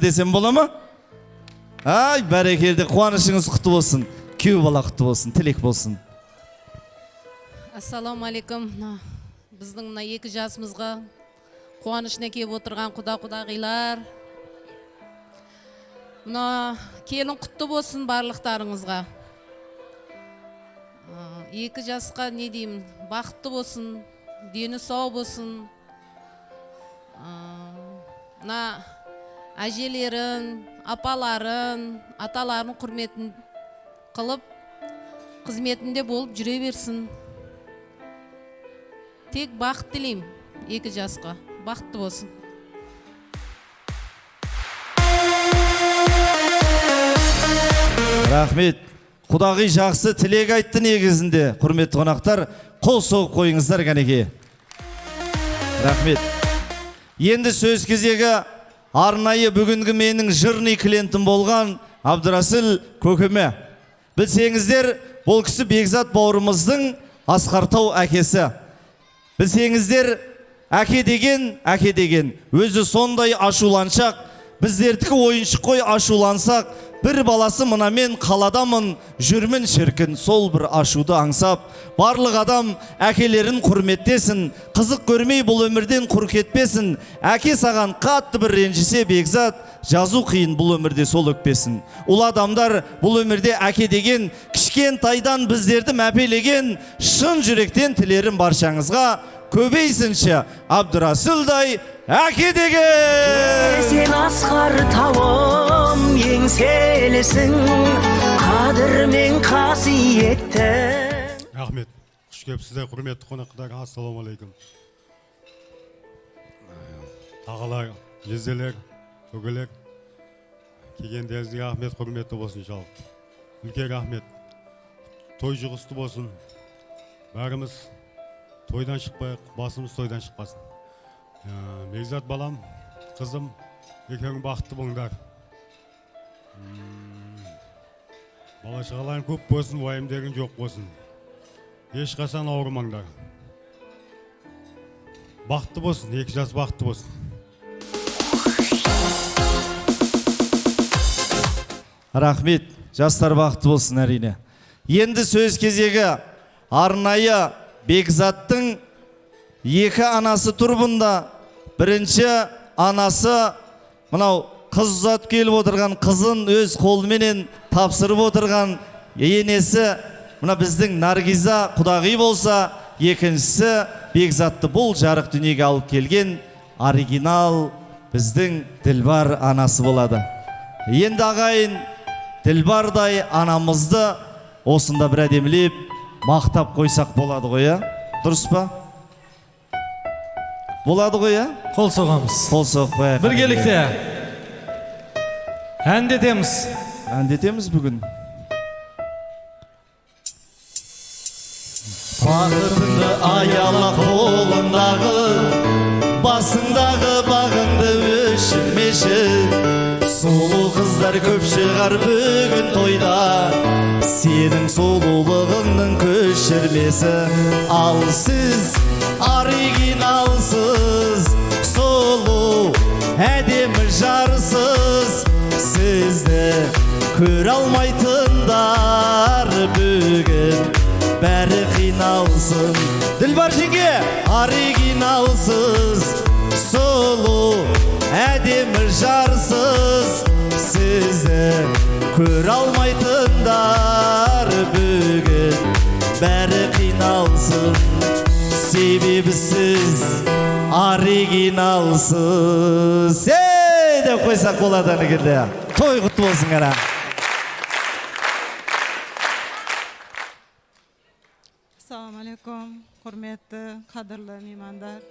Desem bola mı? Ay, bәрекелді, қуанышыңыз құтты болсын. Күйеу бала құтты болсын, тілек болсын. Ассаламу алейкум. Біздің мына 2 жасымызға қуанышына келіп отырған құда-құдағилар. Мына келін құтты болсын барлықтарыңызға. 2 жасқа не деймін, бақытты болсын, дені сау болсын. Мына әжелерін, апаларын, аталарын құрметін қылып, қызметінде болып жүре берсін. Тек бақыт тілеймін 2 жасқа. Бақытты болсын. Рахмет. Құдағи жақсы тілек айтты негізінде. Құрметті қонақтар, қол соғып қойыңыздар кәнеке. Рахмет. Енді сөз кезегі арнайы бүгінгі менің жырный клиентім болған Абдырасыл көкеме. Білсеңіздер, бұл кісі Бекзат бауырымыздың Асқартау әкесі. Білсеңіздер, әке деген, өзі сондай ашуланшақ, біздердікі ойыншық қой ашулансақ, бір баласы мұнамен қаладамын, жүрмін шіркін, сол бір ашуды аңсап, барлық адам әкелерін құрметтесін, қызық көрмей бұл өмірден құр кетпесін, әке саған қатты бір ренжісе Бекзат, жазу қиын бұл өмірде сол өкпесін. Ұл адамдар бұл өмірде әке деген, кішкентайдан біздерді мәпелеген, шын жүректен тілерім баршаңызға, көбейсінші Абдырасылдай әке деген. Сен асқар тауым еңселісің, қадір мен қасиетті. Рахмет. Құш келіпсіздер, құрметті қонақтар. Ассаламу алейкум. Тағалар, жезделер, көкелер, келгендеріңізге рахмет, құрметті болсын иншалла. Үлкен рахмет. Той жұғысты болсын. Бәріміз тойдан шықпайық, басымыз тойдан шықпасын. Бекзат балам, қызым, екеуің бақытты болыңдар. Бала-шағаларың көп болсын, уайымдерің жоқ болсын. Ешқашан ауырмаңдар. Бақытты болсын, 2 жас бақытты болсын. Рахмет, жастар бақытты болсын әрине. Енді сөз кезегі арнайы Бекзаттың 2 анасы тұр бұнда. Бірінші анасы мынау қыз ұзат келіп отырған қызын өз қолыменен тапсырып отырған енесі мына біздің Наргиза құдағи болса, екіншісі Бекзатты бұл жарық дүниеге алып келген оригинал біздің Ділбар анасы болады. Енді ағайын Ділбардай анамызды осында бір әдемілеп мақтап қойсақ болады ғой, дұрыс па? Болады ғой, Қол соғамыз. Қол соқпай. Біргелікте әндетеміз. Әндетеміз бүгін. Бақытыңды аяла қолындағы, басыңдағы бағыңды өшірмеші. Сұлу қыздар көп шығар бүгін тойда, сенің сұлулығыңның көшірмесі. Ал сіз оригиналсыз, сұлу әдемі жарсыз, сізді көре алмайтындар бүгін бәрі қиналсын. Ділбар жеңге, оригиналсыз, сұлу әдемі жарсыз, сізді көре алмайтындар бүгін бәрі қиналсын. Себебі сіз оригиналсыз. Деп қойсақ болады әнігінде. Той құтты болсын ғана. Ассаламу алейкум, құрметті, қадірлі меймандар.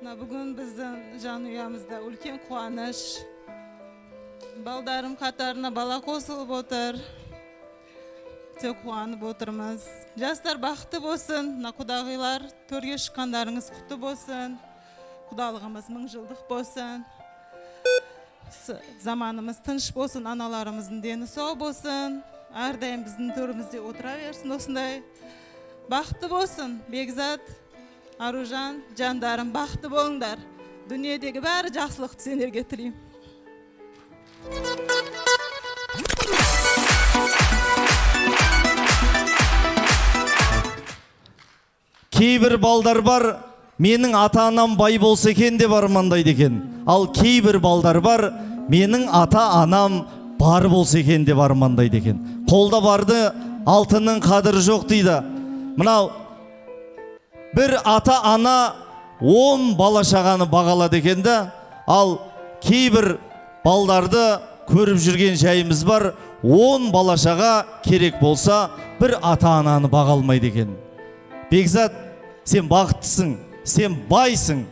Бүгін біздің жанұямызда үлкен қуаныш. Балдарым қатарына бала қосылып отыр. Тек қуанып отырмыз. Жастар бақытты болсын, құдағилар, төрге шыққандарыңыз құтты болсын. Құдалығымыз 1000 жылдық болсын. Заманымыз тыныш болсын, аналарымыздың дені сау болсын. Әрдайым біздің төрімізде отыра берсін осындай. Бақытты болсын, Бекзат, Аружан, жандарым, бақытты болыңдар. Дүниедегі бәрі жақсылық сендерге тілеймін. Кейбір балдар бар, менің ата-анам бай болса екен деп армандайды екен. Ал кейбір балдар бар, менің ата-анам бар болса екен деп армандайды екен. Қолда барды алтынның қадірі жоқ дейді. Мынау бір ата-ана 10 бала-шағаны бағалады екен да, ал кейбір балдарды көріп жүрген жайымыз бар, 10 бала-шаға керек болса, бір ата-ананы бағалмайды екен. Бекзат, сен бақыттысың, сен байсың.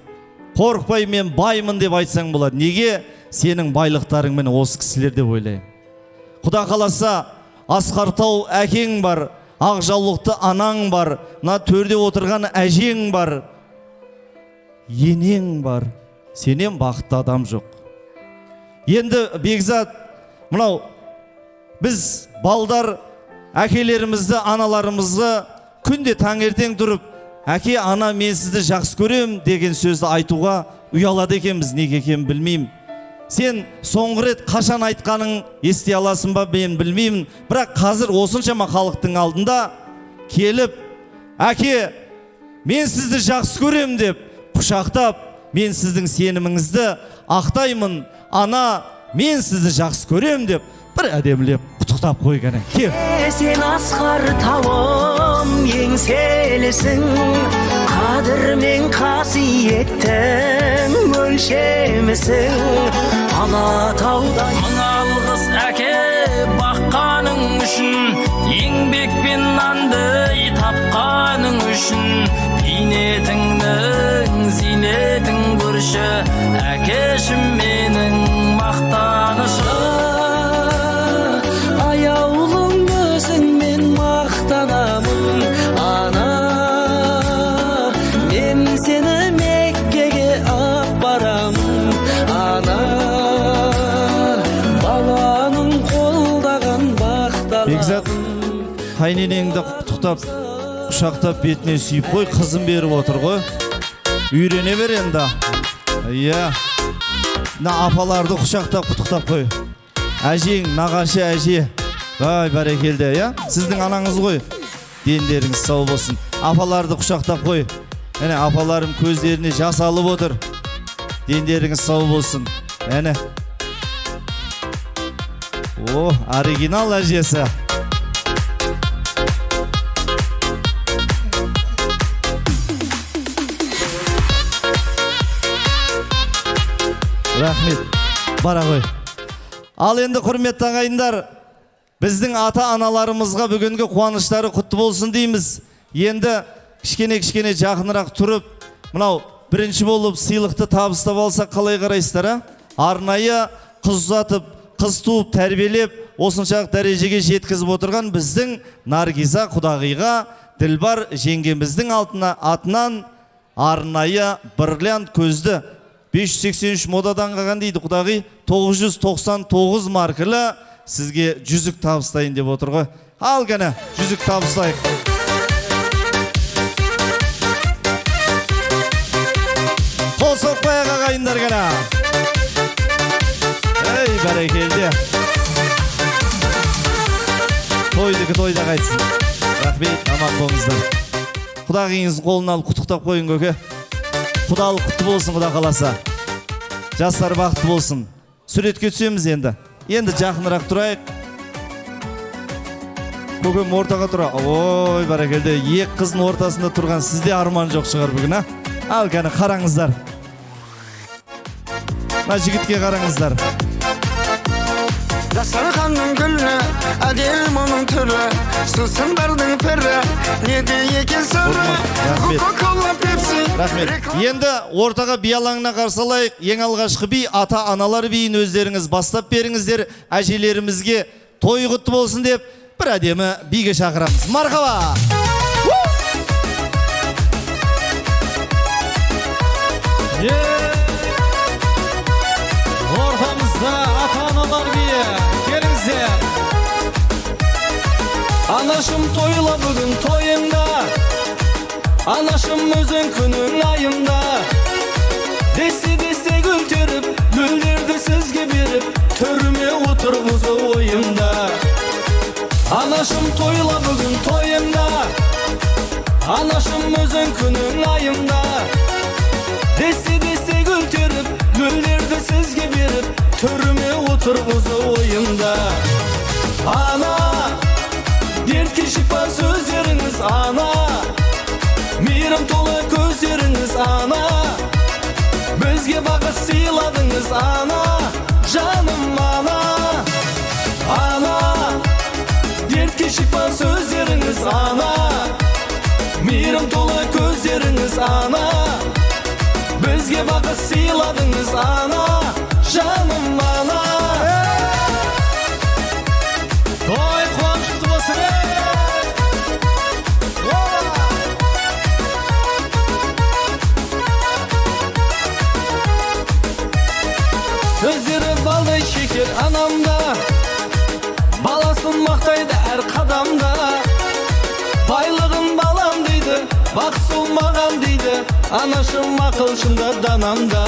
Қорықпай мен баймын деп айтсаң болады. Неге? Сенің байлықтарың міне осы кісілер деп ойлаймын. Құда қаласа, Асқартау әкең бар, Ақжаулықты анаң бар, мына төрде отырған әжең бар, енең бар. Сенен бақытты адам жоқ. Енді Бекзат, мынау біз балдар әкелерімізді, аналарымызды күнде таңертең тұрып, әке, ана, мен сізді жақсы көрем деген сөзді айтуға ұялады екенбіз, неге екенін білмеймін. Сен соңғы рет қашан айтқаның ести аласың ба, мен білмеймін. Бірақ қазір осыншама халықтың алдында келіп, әке, мен сізді жақсы көрем деп құшақтап, мен сіздің сеніміңізді ақтаймын, ана, мен сізді жақсы көрем деп бір әдемілеп құттықтап қойған. Кеп. Сен асқар тауым еңселісің, қадір мен қасиеттің өлшемісің. Алатаудай Алғыс әке баққаның үшін, еңбекпен нанды тапқаның үшін, бейнетіңнің зейнетін көрші, әкешім менің мақтанышым. аяулым өзіңмен мақтанамын, ана, мен сені Меккеге апарамын, ана, баланың қолдаған Бекзат, бақталамын. қайненеңді құттықтап, құшақтап бетіне сүйіп қой, қызым беріп отыр ғой. Үйрене бер енді. Иә. Апаларды құшақтап құттықтап қой. Әжең, нағашы әже. Бай, бәрекелді, иә? Сіздің анаңыз ғой. Дендеріңіз сау болсын. Апаларды құшақтап қой. Әне, апаларым көздеріне жас алып отыр. Дендеріңіз сау болсын. Әне. О, оригинал әжесі. Рахмет. Бара ғой. Ал енді құрметті ағайындар, біздің ата-аналарымызға бүгінгі қуаныштары құтты болсын дейміз. Енді кішкене жақынырақ тұрып, мынау бірінші болып сыйлықты табыстап алсақ қалай қарайсыздар? Арнайы қыз ұзатып, қыз туып, тәрбиелеп, осыншалық дәрежеге жеткізіп отырған біздің Наргиза құдағиға Ділбар жеңгеміздің атынан арнайы бриллиант көзді 583 модадан қалған дейді құдағи, 999 маркілі сізге жүзік табыстайын деп отыр ғой. Ал ғана жүзік табыстайық. Қол соқпайық ағайындар ғана. Ей, бәрекелді. Тойдығы тойда қайтсын. Рахмет, аман болыңыздар. Құдағиыңыз қолын алып құттықтап қойын көке. Құдалық құтты болсын, құда қаласа. Жастар бақытты болсын. Суретке түсеміз енді. Енді жақынырақ тұрайық. Көкем ортаға тұра. Ой, бәрекелді. Екі қыздың ортасында тұрған сізде арман жоқ шығар бүгін, а? Ал кәні қараңыздар. Мына жігітке қараңыздар. Дастарханның гүлі, әдем оның түрі, сусындардың пірі, не де екен сыры, Кока-кола, Пепси. Рахмет. Енді ортаға би алаңына қарсылайық. Ең алғашқы би ата-аналар биін өздеріңіз бастап беріңіздер. Әжелерімізге той құтты болсын деп бір әдемі биге шақырамыз. Мархаба! Ортамызда ата-аналар биі. Келіңіздер. Анашым тойла бүгін тойыңда, анашым өзің күнің айында. Десте гүл теріп, гүлдерді сізге беріп, түріме отырғызу ойымда. Анашым тойла бүгін тойыңда, Anашım özün күнің айымда Десе гүл теріп Гүлдерді сізге беріп Түріме отырғызу ойымда Ана Дертке шипа сөздеріңіз ана Мейрам толы көздеріңіз ана Бізге бағыт сыйладыңыз ана Жаным ана Ана Дертке шипа сөздеріңіз ана Мейрам толы көздеріңіз ана Бізге бағыт сыйладыңыз ана Жаным ана Той қуанышты болсын Сөздері балдай шекер анамда Баласын мақтайды әр қадамда Байлығын балам дейді Бақсыл маған дейді Анашым ақылшымда данамда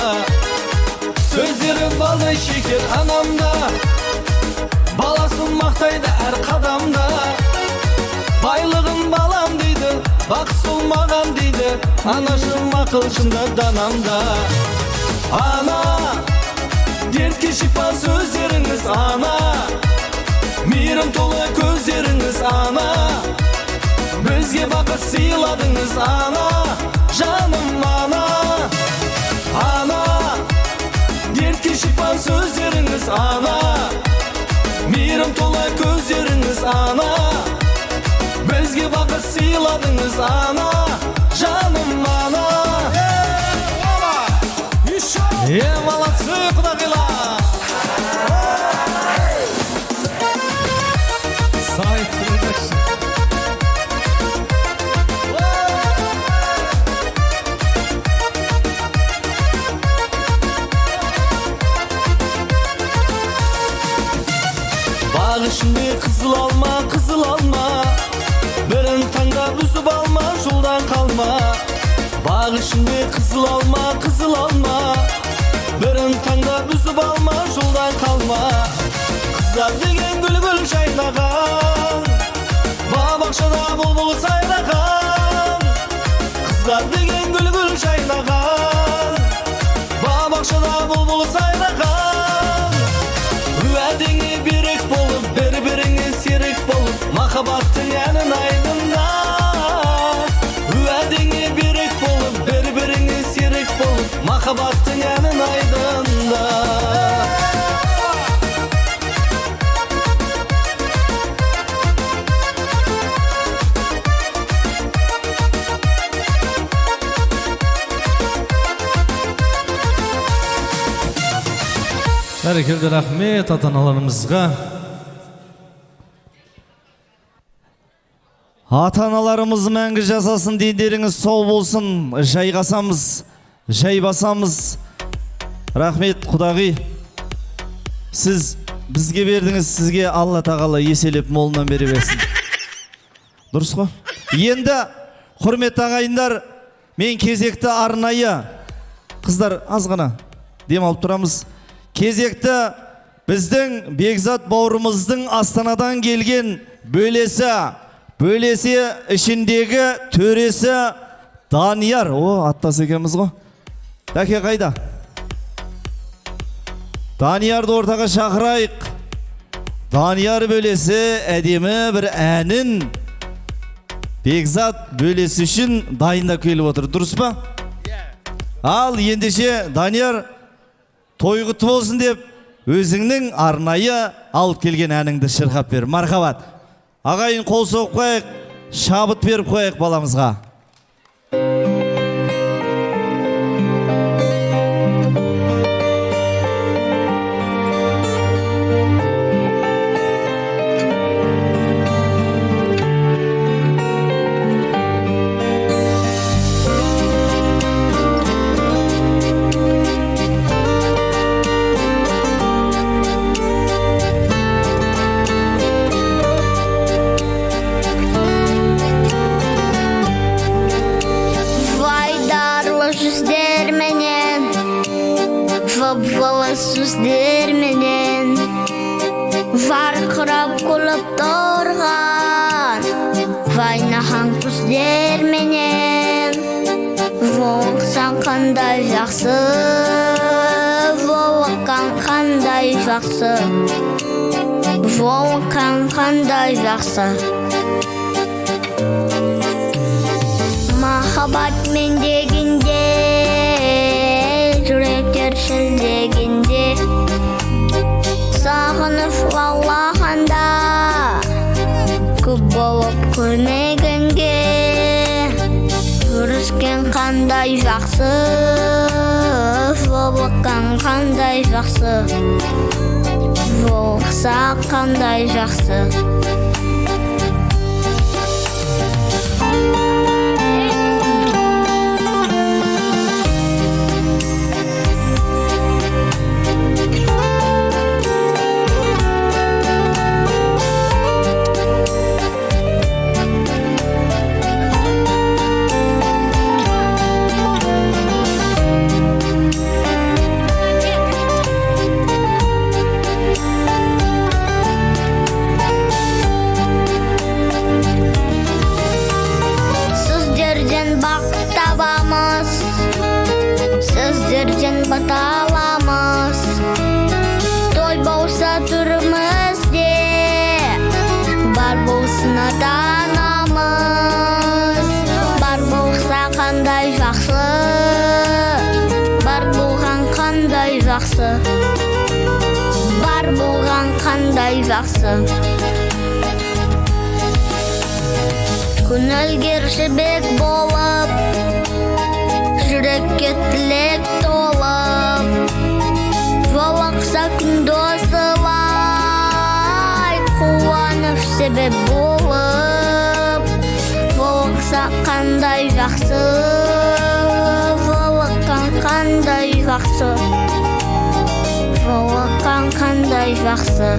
Сөздері балдай шекер анамда Баласын мақтайды әр қадамда Байлығын балам дейді Бақсыл маған дейді Анашым ақылшымда данамда Ана Дертке шипа сөздеріңіз ана Мейрам толы көздеріңіз ана Бізге бақыт сыйладыңыз ана Жаным ана Ана Дертке шипа сөздеріңіз ана Мейрам толы көздеріңіз ана Бізге бақыт сыйладыңыз ана Жаным ана Молодцы, құдағилар! Сайт продакшн. Bağ ішінде қызыл алма Бірін таңдап үзіп алма, жолдан қалма Bağ ішінде қызыл алма Бірін таңдап үзіп алма, жолдан қалма Қыздар деген гүл жайнаған Бақ-бақшада бұлбұл сайраған Қыздар деген гүл жайнаған Бақ-бақшада бұлбұл сайраған Уәдеңе берік болып, бір-біріңе серік болып Махаббаттың әнін айдында Уәдеңе берік болып, бір-біріңе серік болып Махаббаттың әнін айдында Бәрекелді рахмет ата-аналарымызға. Ата-аналарымыз мәңгі жасасын, дендеріңіз сау болсын. Жайғасамыз, жайбасамыз. Рахмет құдағи. Сіз бізге бердіңіз, сізге Алла тағала еселеп молынан бере берсін. Дұрыс қой? Енді құрметті ағайындар, мен кезекті арнайы қыздар аз ғана демалып тұрамыз. Кезекті біздің Бекзат бауырымыздың Астанадан келген бөлесі ішіндегі төресі Данияр. О, аттас екенбіз ғой. Дәке қайда? Даниярды ортаға шақырайық. Данияр бөлесі әдемі бір әнін Бекзат бөлесі үшін дайындап келіп отыр. Дұрыс па? Ал ендеше Данияр той құтты болсын деп өзіңнің арнайы алып келген әніңді шырқап бер. Мархабат. Ағайын қол соғып қойық, шабыт беріп қойық баламызға. Сөздерменен жарқырап күліп тұрған вайнахан көздерменен Volkan qanday yaxşı, Volkan qanday yaxşı, Volkan qanday yaxşı. Mahabat mendeginde, yürekler şildeginde, sağınıp vallahanda, көп болып көрмегенге, көріскен қандай жақсы, жолыққан қандай жақсы, жолықса қандай жақсы. Sizlerden batalamız, toy bolsa türümüzde, bar bolsun atanamız. Bar bolsa qanday жақсы, bar bolğan qanday жақсы, bar bolğan qanday жақсы. Күнелгер жібек болып, Yürekке tilek dolup, jolaqsa kun dosылай, қуаныш себеп болып, жолақса қандай жақсы, жолыққан қандай жақсы, жолыққан қандай жақсы.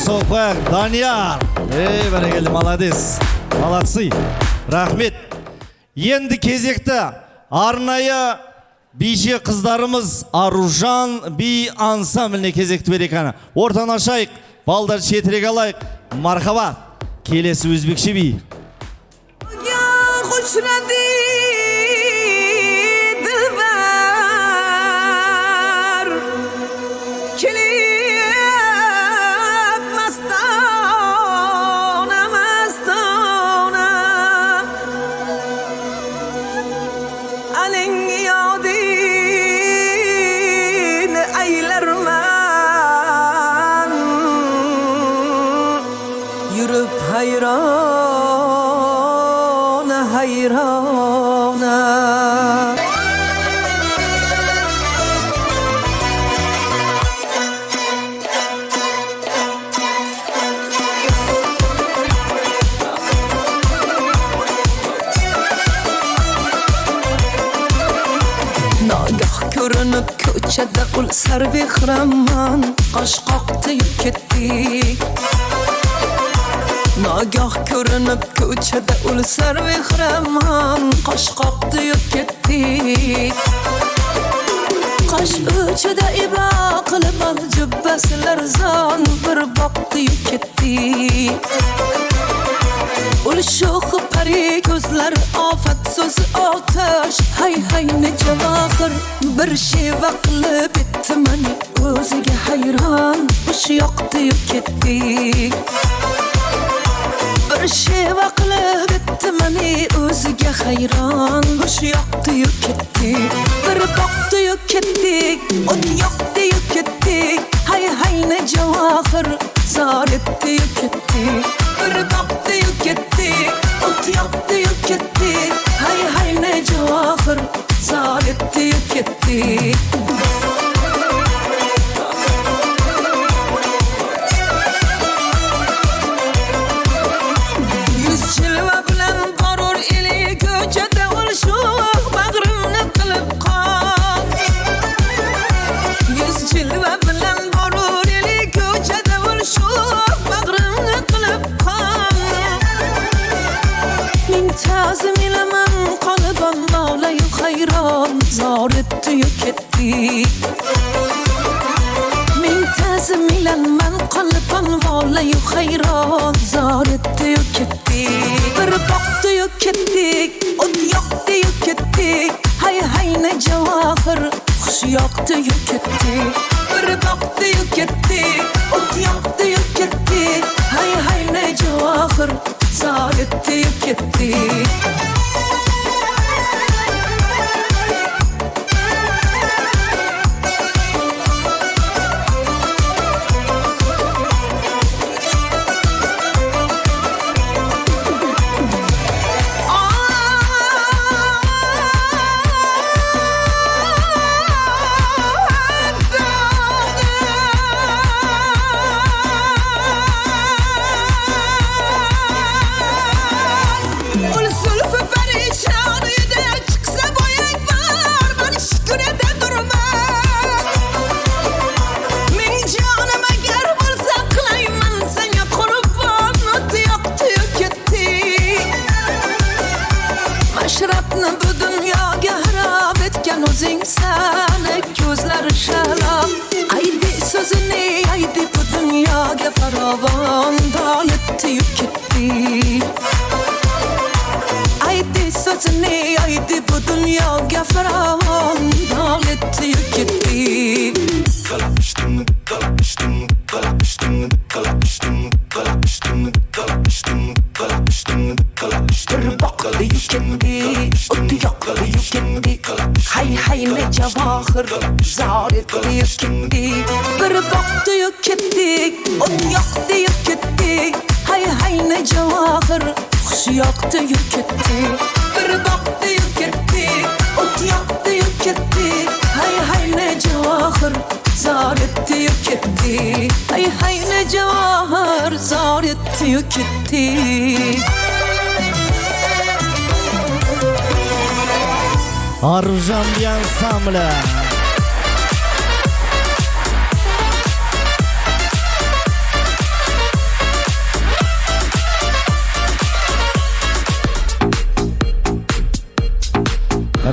Сопақ, Данияр. Бәрекелді, молодец. Молодцы. Рахмет. Енді кезекті арнайы бейше қыздарымыз Аружан би ансамбліне кезекті берекені. Ортан ашайық, балдар шетірек алайық. Мархабат. Келесі өзбекші би. Hayrana hayrana Nagah görünüp köçede ul sarvihraman Qaş qoqtiyib ketdi Nagah görünüp köçede ul sarvihraman Qaş qoqtiyib ketdi Qaş o'chida iba qilib jubbasilar zon bir boqtiyib ketdi Ul sho'x pari ko'zlar ofat so'zi otash Hay hay necha vaqir bir sheva qilib etdi mani o'ziga hayron Ush yoqtiyib ketdi Bir sheva qilib etdi mani o'ziga hayron Ush yoqtiyib ketdi Bir boqtiyib ketdi O't yoqtiyib ketdi Hay hay necha vaqir zor etdiyib ketdi Bir boqtiyib ketdi O't yoqtiyib ketdi Hay hay necha vaqir zor etdiyib ketdi yok etti. Min tazim ilan man qalban valayu hayron zor etti yok etti. Bir baktı yok ettik, ot yoktı yok ettik. Hay hay ne cevahir, huş yoktı yok ettik. Bir baktı yok ettik, ot yoktı yok ettik. Hay hay ne cevahir, zor etti yok ettik. İnsana gözleri şarap. Aydi sözünü aydi bu dünyaya faravan dağıttı yük etti. Aydi sözünü aydi bu dünyaya faravan dağıttı yük etti. Kalmıştım, kalmıştım, kalmıştım, kalmıştım, kalmıştım, kalmıştım, kalmıştım, kalmıştım. Bir baktı yük etti, otu yaktı yük etti. Hay hay ne cevahir, zar etti yük etti. Bir baktı yük etti, ot yaktı yük etti. Hay hay ne cevahir, huş yaktı yük etti. Bir baktı yük etti, ot yaktı yük etti. Hay hay ne cevahir, zar etti yük etti. Hay hay ne cevahir, zar etti yük etti. Arjan bir ensemble.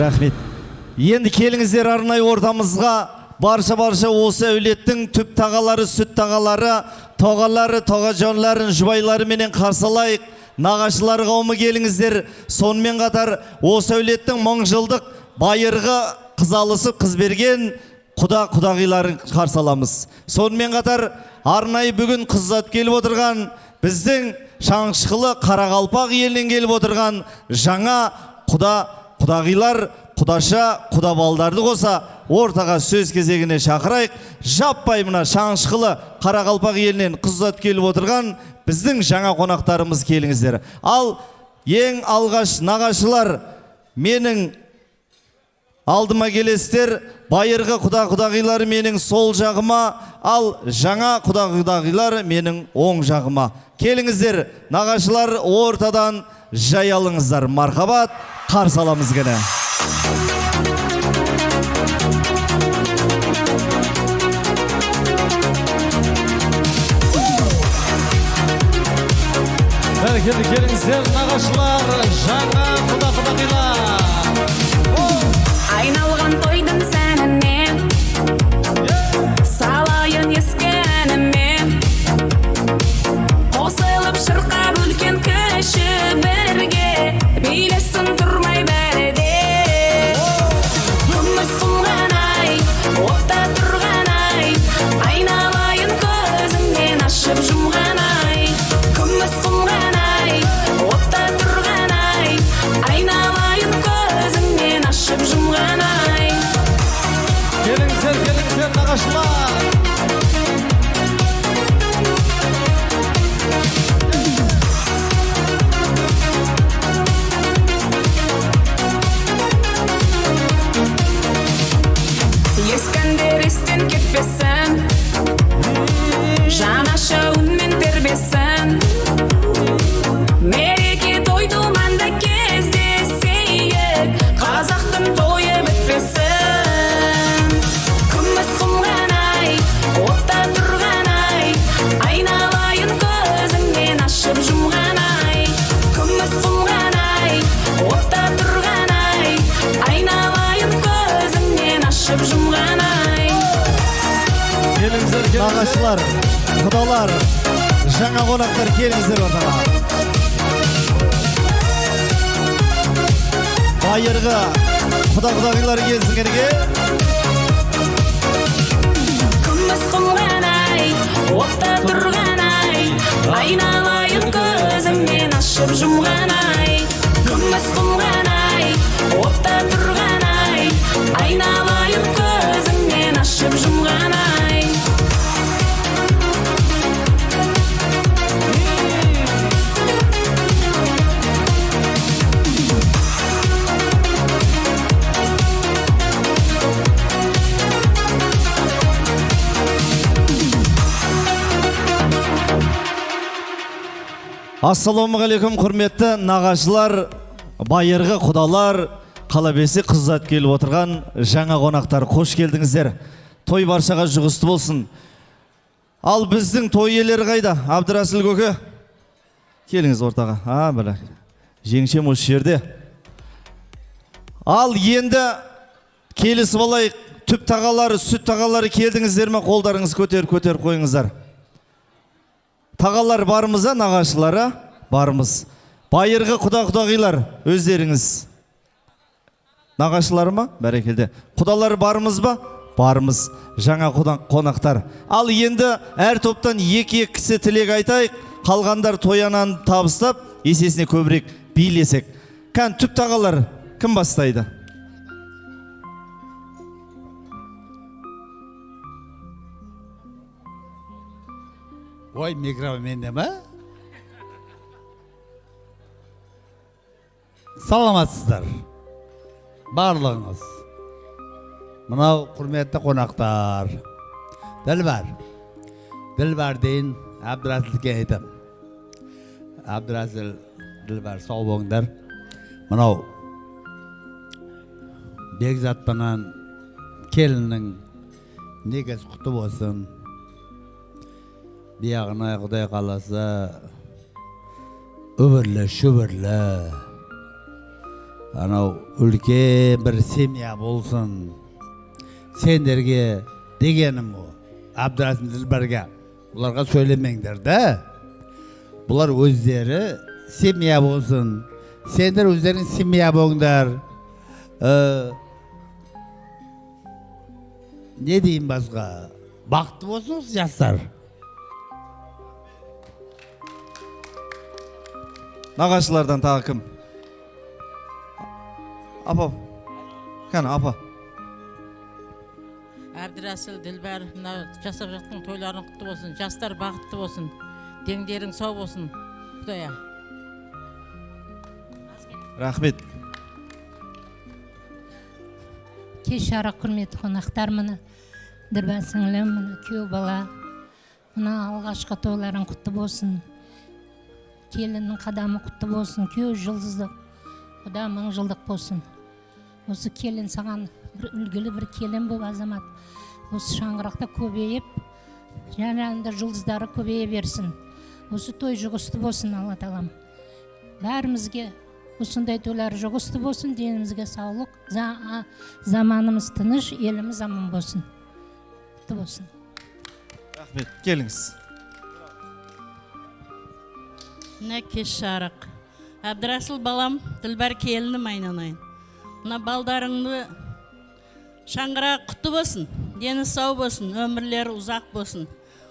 Rahmet. Endi kelingizler arnay ortamızga barça осы әулеттің түп тағалары, süt тағалары, тоғалары, тоғажонларын, жұбайлары менен қарсалайық. Нағашылар қауымы келіңіздер. Сонымен қатар осы әулеттің 1000 жылдық байырғы қызалысы қыз берген құдағиларын қарсаламыз. Сонымен қатар арнайы бүгін қыззат келіп отырған біздің Шаңшықылы Қарақалпақ елінен келіп отырған жаңа құдағилар, құдаша, құдабалдарды қоса ортаға сөз кезегіне шақырайық. Жаппай мына Шаңшықылы Қарақалпақ елінен қыззат келіп отырған біздің жаңа қонақтарымыз келіңіздер. Ал ең алғаш нағашылар менің алдыма келесіздер. Байырғы құдағилар менің сол жағыма, ал жаңа құдағилар менің оң жағыма. Келіңіздер, нағашылар ортадан жай алыңыздар. Мархабат, қарсы аламыз гene. Бәрекелді келіңіздер, нағашылар, жаңа құдағилар. Айналған тойдың сәніне, салайын еске әніме. Қосылып шырқап үлкен кіші бірге, билесін тұрмай бәріде. Күміс құлған ай, отта тұрған ай, айналайын көзіңнен ашып жұмған ай. Күміс құлған ай, отта тұрған ай, айналайын көзіңнен ашып жұмған ай. жаңа қонақтар келіңіздер ортаға. Байырғы құда-құдағилар келсін кәнеке. күміс құмған ай отта тұрған ай айналайын көзімнен ашып жұмған ай күміс құмған ай отта тұрған ай айналайын көзімнен ашып жұмған ай Ассалаумағалейкум, құрметті нағашылар, байырғы құдалар, қалабесі қыззат келіп отырған жаңа қонақтар, қош келдіңіздер. Той баршаға жұғысты болсын. Ал біздің той иелері қайда? Абдырасыл көке, келіңіз ортаға. Білі, жеңшем осы жерде. Ал енді келісіп алайық, түп тағалары, сүт тағалары келдіңіздер ме? Қолдарыңыз көтер қойыңыздар. Тағалар барымыз, нағашылары барымыз. Байырғы құда-құдағилар өздеріңіз. Нағашылары ма? Бәрекелді. Құдалар барымыз ба? Барымыз. Жаңа қонақтар. Ал енді әр топтан екі кісі тілек айтайық. Қалғандар тоянан табыстап, есесіне көбірек билесек. Кән түп тағалар кім бастайды? Ой, микрофон менде ма? Саламатсыздар. Барлығыңыз. Мынау құрметті қонақтар. Ділбар дейін Абдырасылге айтам. Абдырасыл, Ділбар, сау болыңдар. Мынау Бекзатпанан келіннің негіз құты болсын. Бияғына Құдай қаласа өбірлі, шөбірлі. Анау үлкен бір семья болсын. Сендерге дегенім о, Абдырасыл Ділбарға. Бұларға сөйлемеңдер да. Бұлар өздері семья болсын. Сендер өздерің семья болыңдар. Не дейін басқа? Бақытты болсын жастар. Нағашылардан тағы кім? Апа. Кәні, апа. Абдырасыл, Ділбар, жасап жатқан тойларын құтты болсын, жастар бақытты болсын, деңдерің сау болсын. Құдая. Рахмет. Кеш жарық құрметті қонақтар, мұны Ділбар сіңілім, мұны күйеу бала, мұны алғашқы тойларын құтты болсын. Келіннің қадамы құтты болсын, күйеу жылдыздық, құда мың жылдық болсын. Осы келін саған бір үлгілі бір келін бұл азамат. Осы шаңырақта көбейіп, жанарында жұлдыздары көбейе берсін. Осы той жұғысты болсын, Алла тағалам. Бәрімізге осындай тойлар жұғысты болсын, денімізге саулық, заманымыз тыныш, еліміз аман болсын. Құтты болсын. Рахмет, келіңіз. Мына кеш жарық. Абдырасыл балам, Ділбар келінім айнанайын. Мына балдарыңды шаңғыра құтты болсын, дені сау болсын, өмірлері ұзақ болсын.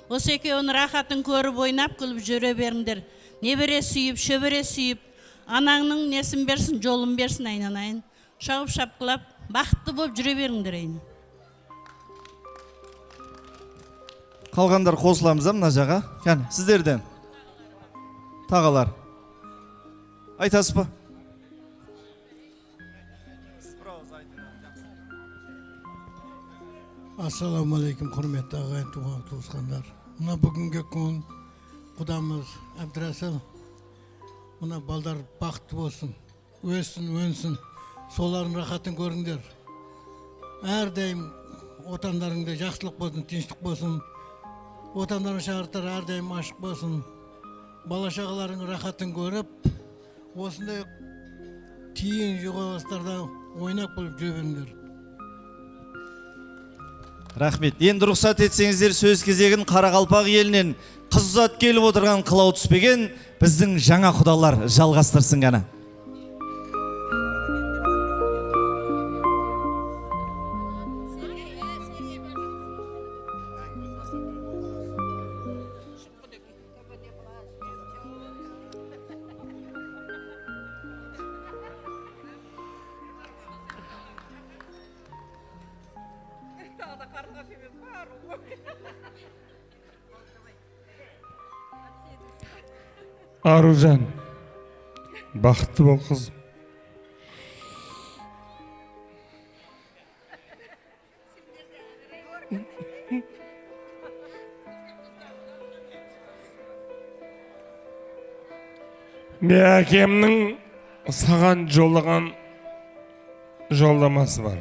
Осы екеуін рахатын көріп ойнап күліп жүре беріңдер. Небере сүйіп, шөбере сүйіп, анаңның несін берсін, жолын берсін айнанайын. Шауып шапқылап, бақытты болып жүре беріңдер айны. Қалғандар қосыламыз мына жаға. Кән, сіздерден. Тағалар. Айтасыз ба? Ассаламалейкум, құрметті ағайын, туған туысқандар. Мына бүгінгі күн құдамыз Абдырасыл, мына балдар бақытты болсын, өссін, өнсін, солардың рахатын көріңдер. Әрдайым отандарыңда жақсылық болсын, тыныштық болсын, отандардың шағырттары әрдайым ашық болсын. Бала шағаларың рахатын көріп, осындай тиін жоғалыстарда ойнап болып жүріңдер. Рахмет. Енді рұқсат етсеңіздер сөз кезегін Қарақалпақ елінен қыз ұзат келіп отырған қылау түспеген біздің жаңа құдалар жалғастырсын ғана. Аружан, бақытты бол қызым. Мен әкемнің саған жолдаған жолдамасы бар.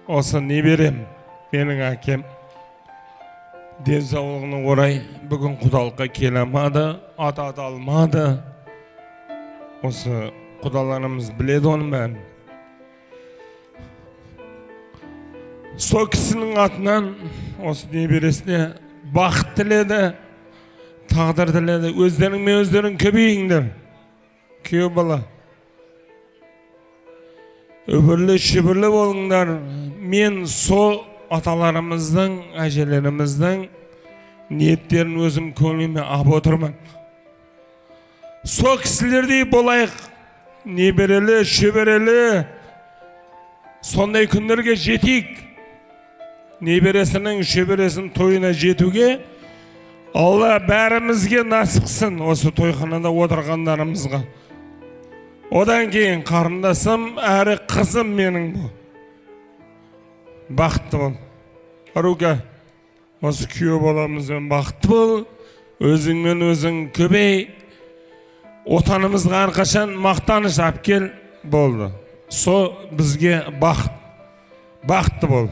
Осы не берем? Менің әкем денсаулығына орай бүгін құдалыққа келе алмады, ата алмады. Осы құдаларымыз біледі оның бәрін. Сол кісінің атынан осы небересіне бақыт тіледі, тағдыр тіледі. Өздеріңмен өздерің көбейіңдер. Күйеу бала. Өбірлі шүбірлі болыңдар. Мен сол аталарымыздың, әжелеріміздің ниеттерін өзім көңіліме ап отырмын. Сол кісілердей болайық. Неберелі, шөберелі. Сондай күндерге жетейік. Небересінің, шөбересінің тойына жетуге Алла бәрімізге насыпсын осы тойханада отырғандарымызға. Одан кейін қарындасым, әрі қызым менің бұл. Бақытты бол. Арука, осы күйеу баламызбен бақытты бол. Өзіңмен өзің көбей. Отанымызға әрқашан мақтаныш әпкел болды. Со бізге бақыт. Бақытты бол.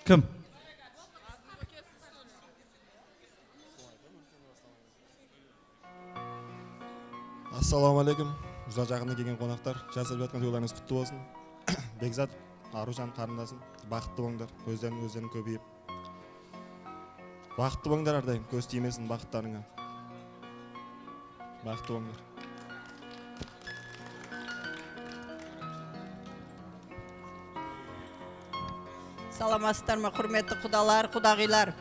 Кім? Ассалаумағалейкум. Ұзақ жағына келген қонақтар, жасап жатқан тойларыңыз құтты болсын. Бекзат, Аружан қарындасым, бақытты болыңдар, өздерің көбейіп. Бақытты болыңдар әрдайым, көз тимесін бақыттарыңа. Бақытты болыңдар. Саламатсыздар ма, құрметті құдалар, құдағилар.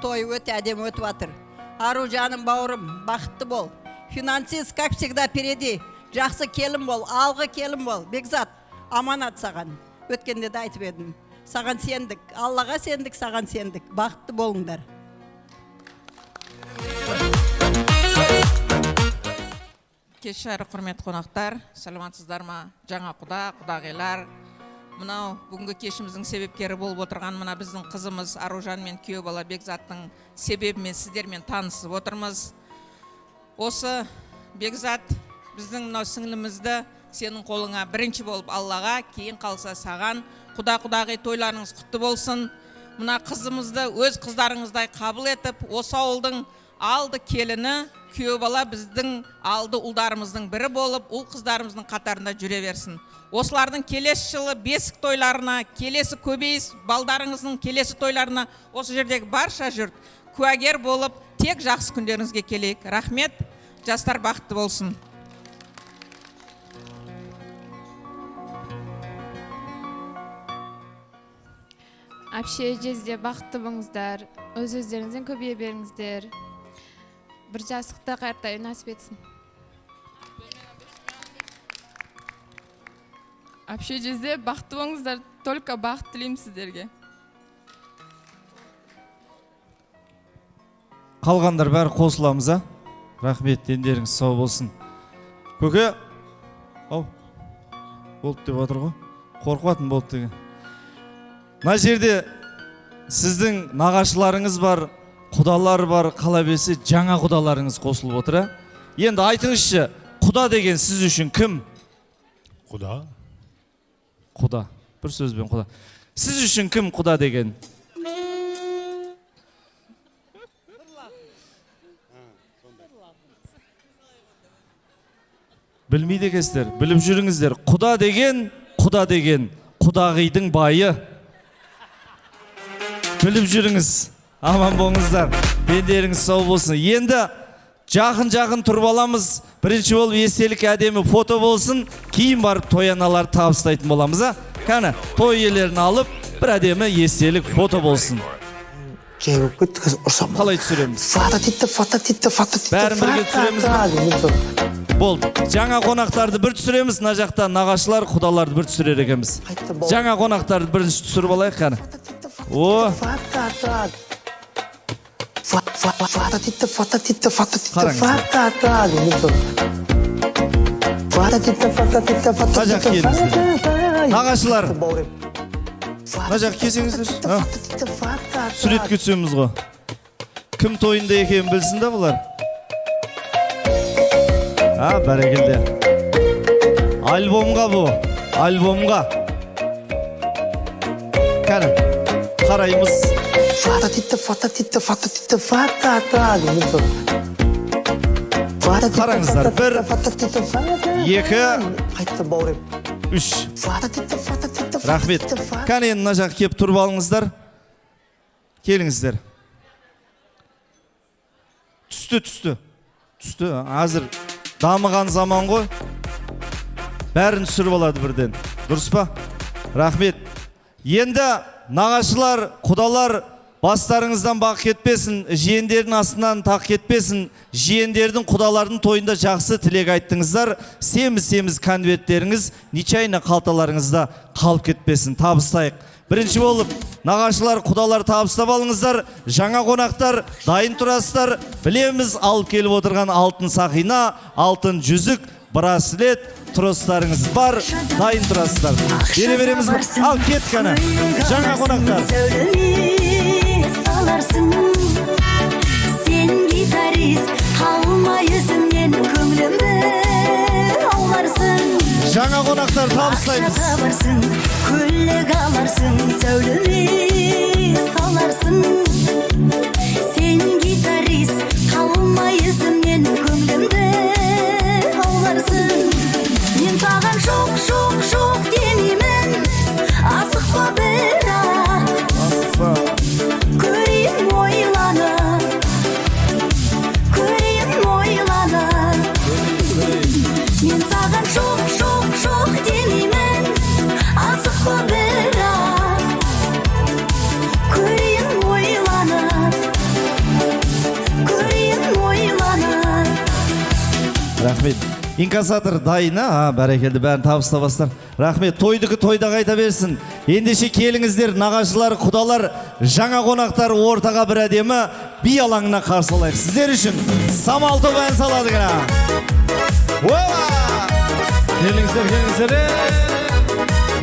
Той өте әдемі өтіп жатыр. Аружаным бауырым, бақытты бол. Финансист, как всегда, впереди. Жақсы келін бол, алғы келін бол. Бекзат, аманат саған. Өткенде де айтып едім. Саған сендік, Аллаға сендік, саған сендік. Бақытты болыңдар. Кеш жарық құрметті қонақтар, саламатсыздар ма? Жаңа құда, құдағилар. Мынау бүгінгі кешіміздің себепкері болып отырған мына біздің қызымыз Аружан мен күйеу бала Бекзаттың себебімен сіздермен танысып отырмыз. Осы Бекзат біздің мынау сіңлімізді сенің қолыңа бірінші болып Аллаға, кейін қалса саған, құда-құдағи тойларыңыз құтты болсын. Мына қызымызды өз қыздарыңыздай қабыл етіп, осы ауылдың алды келіні, күйеу бала біздің алды ұлдарымыздың бірі болып, ұл қыздарымыздың қатарында жүре берсін. Осылардың келесі жылы бесік тойларына, келесі көбейіс балдарыңыздың келесі тойларына осы жердегі барша жұрт куәгер болып, тек жақсы күндеріңізге келейік. Рахмет, жастар бақытты болсын. Әпше жезде бақытты болыңыздар, өз-өздеріңізден көбейе беріңіздер. Бір жасықты қайыртай насып етсін. Әпше жезде бақытты болыңыздар, только бақыт тілеймін сіздерге. Қалғандар бәрі қосыламыз, а? Рахмет, дендеріңіз сау болсын. Көке, ау, болды деп отыр ғой. Қорқуатын болды деген. Мына жерде сіздің нағашыларыңыз бар, құдалар бар, қала берсе жаңа құдаларыңыз қосылып отыр, а? Енді айтыңызшы, құда деген сіз үшін кім? Құда? Құда. Бір сөзбен құда. Сіз үшін кім құда деген? Білмейді екенсіздер, біліп жүріңіздер. Құда деген құда деген құдағидың байы. Біліп жүріңіз, аман болыңыздар, бендеріңіз сау болсын. Енді жақын тұрып аламыз. Бірінші болып естелік әдемі фото болсын, кейін барып той аналар табыстайтын боламыз. Кәні, той иелерін алып, бір әдемі естелік фото болсын. Қалай түсіреміз? Бәрін бірге түсіреміз. Болды. Жаңа қонақтарды бір түсіреміз, мына жақта нағашылар, құдаларды бір түсірер екенбіз. Жаңа қонақтарды бірінші түсіріп алайық қане. О! Қажақ келіңіздер. Нағашылар. Қажақ келсеңіздер. Суретке түсеміз ғой. Кім тойында екенін білсін да бұлар. Бәрекелді. Альбомға бұл. Альбомға. Кәні, қараймыз. Қараңыздар. 1, 2, 3. Рахмет. Кәні енді мына жақ кеп тұрып алыңыздар. Келіңіздер. Түсті. Азыр дамыған заман ғой. Бәрін түсіріп алады бірден. Дұрыс па? Рахмет. Енді нағашылар, құдалар бастарыңыздан бақ кетпесін, жиендердің астынан тақ кетпесін. Жиендердің құдалардың тойында жақсы тілек айттыңыздар. Семіз конверттеріңіз, нечайна қалталарыңызда қалып кетпесін. Табыстайық. Бірінші болып, нағашылар, құдалар табыстап алыңыздар. Жаңа қонақтар, дайын тұрасыздар. Білеміз, алып келіп отырған алтын сақина, алтын жүзік, браслет, тростарыңыз бар, дайын тұрасыздар. Бере береміз бі? Ал кет кәні. Жаңа қонақтар. Сен гитарист, қалмай өзіңнен көңілімді ауларсың. Жаңа қонақтар табыстаймыз. Күлік аларсың, сәулеме саларсың. Сен гитарист, қалмай өзіңнен көңілімді ауларсың. Мен саған жоқ демеймін, асықпа бірақ. Көрейін ойланып, мен саған жоқ демеймін, асықпа бірақ. Көрейін ойланып. Рахмет. Инкассатор дайына, бәрекелді, бәрін табыстабастар. Рахмет, тойдығы тойда қайта берсін. Ендеше келіңіздер, нағашылар, құдалар, жаңа қонақтар ортаға бір әдемі би алаңына қарсы алайық. Сіздер үшін самал тобы ән салады ғана. Келіңіздер.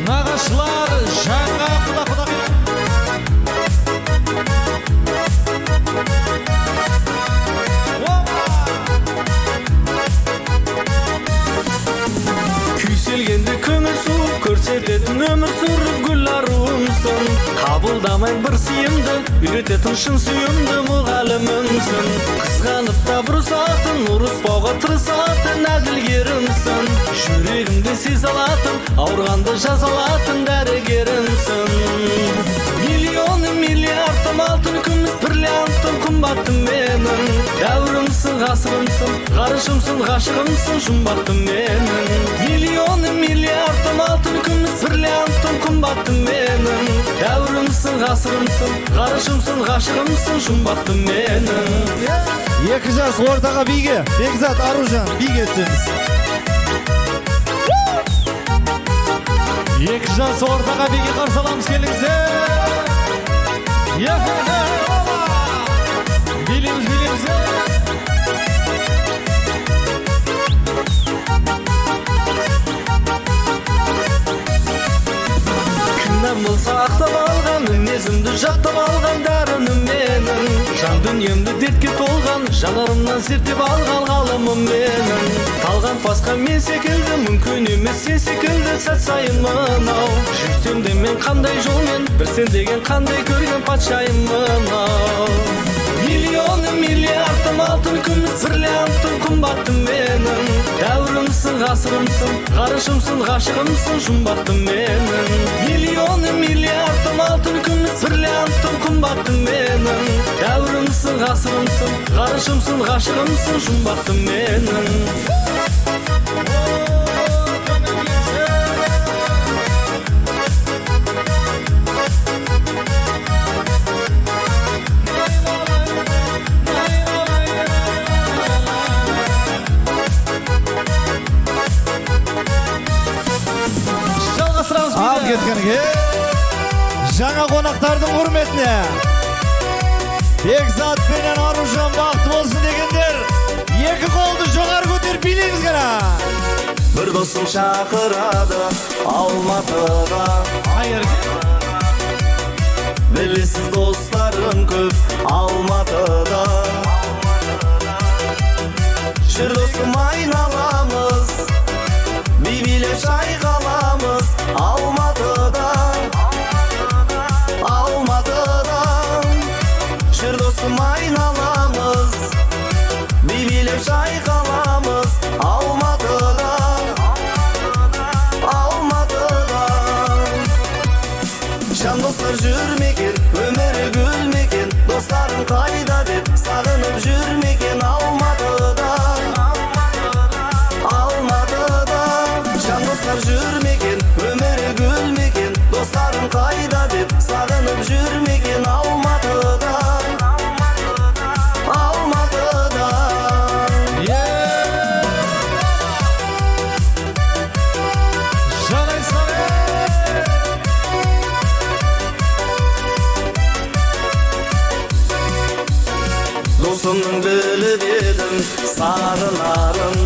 Нағашылар, жаңа құда. Күйселгенде көңіл суып, көрсететін өмір сүріп гүл аруымсың. Қабылдамай бір сыйымды, үйрететін шын сүйімді мұғалімімсің. Қызғанып та бұрысатын, ұрыспауға тырысатын әділгерімсің. Жүрегімде сез алатын, ауырғанды жазалатын дәрігерімсің. Миллиардтым алтын күміс бриллиантым қымбаттым менің. Дәуірімсің, ғасырымсың, ғарышымсың, ғашығымсың, жұмбақтым менің. Миллиардтым алтын күміс бриллиантым қымбаттым менің. Дәуірімсің, ғасырымсың, ғарышымсың, ғашығымсың, жұмбақтым менің. Екі жас ортаға биге, Бекзат Аружан биге түсеміз. Екі жас ортаға биге қарсы аламыз, келіңіздер. Билеміз. Кімнен болса ақтап алған, мінезімді жақтап алған дәрінім менің. Жан дүниемді дертке толған, жанарымнан зерттеп алған ғалымым менің. Қалған пасқа мен секілді, мүмкін емес сен секілді сәт сайын мынау. Жүрсем де мен қандай жолмен, бір сен деген қандай көрген патшайым мынау. миллиардым алтын күміс бриллиантым қымбаттым менің дәуірімсің ғасырымсың ғарышымсың ғашығымсың жұмбақтым менің миллиардым алтын күміс бриллиантым қымбаттым менің дәуірімсің ғасырымсың ғарышымсың ғашығымсың жұмбақтым менің Ал кеткенге жаңа қонақтардың құрметіне Бекзат пенен Аружан бақыт болсын дегендер екі қолды жоғары көтер билейміз ғана. Бір досым шақырады Алматыға Білесіз достарым көп Алматыда Жүр досым айналамыз Бибилеп шайқаламыз Алматыда Жүр досым айналамыз Бибилеп шайқаламыз Алматыда Жан достар жүрмекен өмірі гүлмекен достарым қайда деп сағынып жүрмекен Алматыда Жан достар жүрмекен өмірі гүлмекен достарым қайда деп сағынып жүрмекен Алматыда Досымның біліп едім сағынарын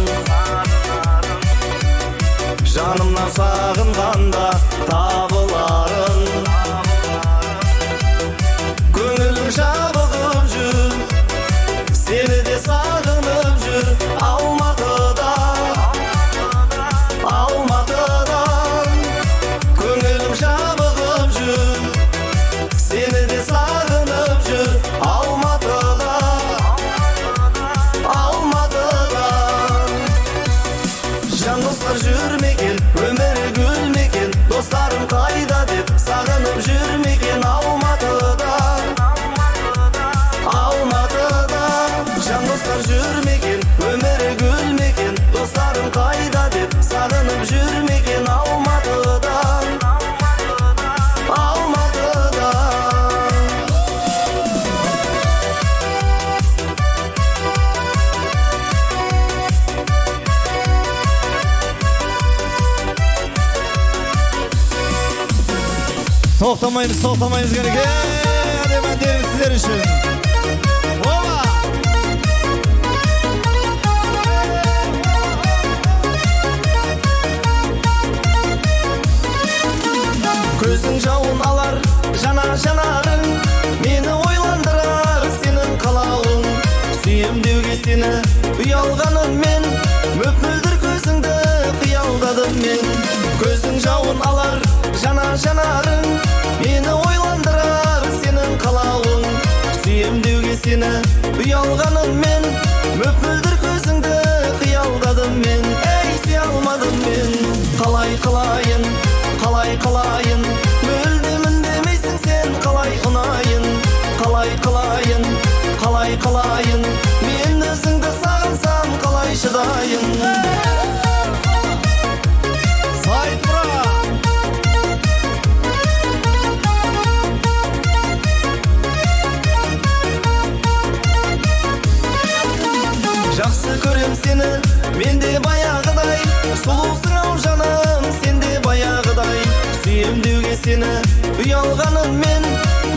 Жанымнан сағынғанда табыларын Көңілім жабығып жүр Сені де сағынып жүр Алматыда Көңілім жабығып жүр Сені де сағынып жүр Алматыда Жан достар жүрмекен өмірі гүлмекен достарым қайда деп сағынып жүрмекен Алматыда Жан достар жүрмекен өмірі гүлмекен достарым қайда деп сағынып жүрмекен Алматыда Тоқтамаймыз керек әдем әндерім сіздер үшін. Оба! Көзің жауын алар жанарың Мені ойландырар сенің қалауың Сүйем деуге сені ұялғаныммен Мөп-мөлдір көзіңді қиялдадым мен Көзің жауын алар жанарың Мені ойландырар сенің қалауың Сүйем деуге сені ұялғаныммен Мөп-мөлдір көзіңді қиялдадым мен Әй сүйе алмадым мен Қалай қылайын Мөлдемін демейсің сен қалай ұнайын Қалай қылайын Мен өзіңді сағынсам қалай шыдайын Сайт бұра! Жақсы көрем сені мен де баяғыдай Сұлусың ау жаным сен де баяғыдай Сүйем деуге сені ұялғаныммен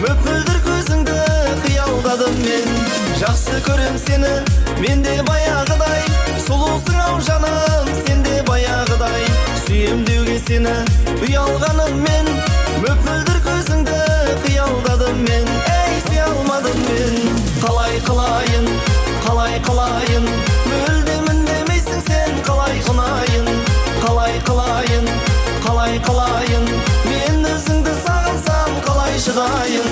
Мөп-мөлдір көзіңді қиялдадым мен Жақсы көрем сені мен де баяғыдай Сұлусың ау жаным сен де баяғыдай Сүйем деуге сені ұялғаныммен Мөп-мөлдір көзіңді қиялдадым мен Әй сүйе алмадым мен Қалай қылайын Мөлдемін демейсің сен қалай ұнайын Қалай қылайын Мен өзіңді сағынсам қалай шыдайын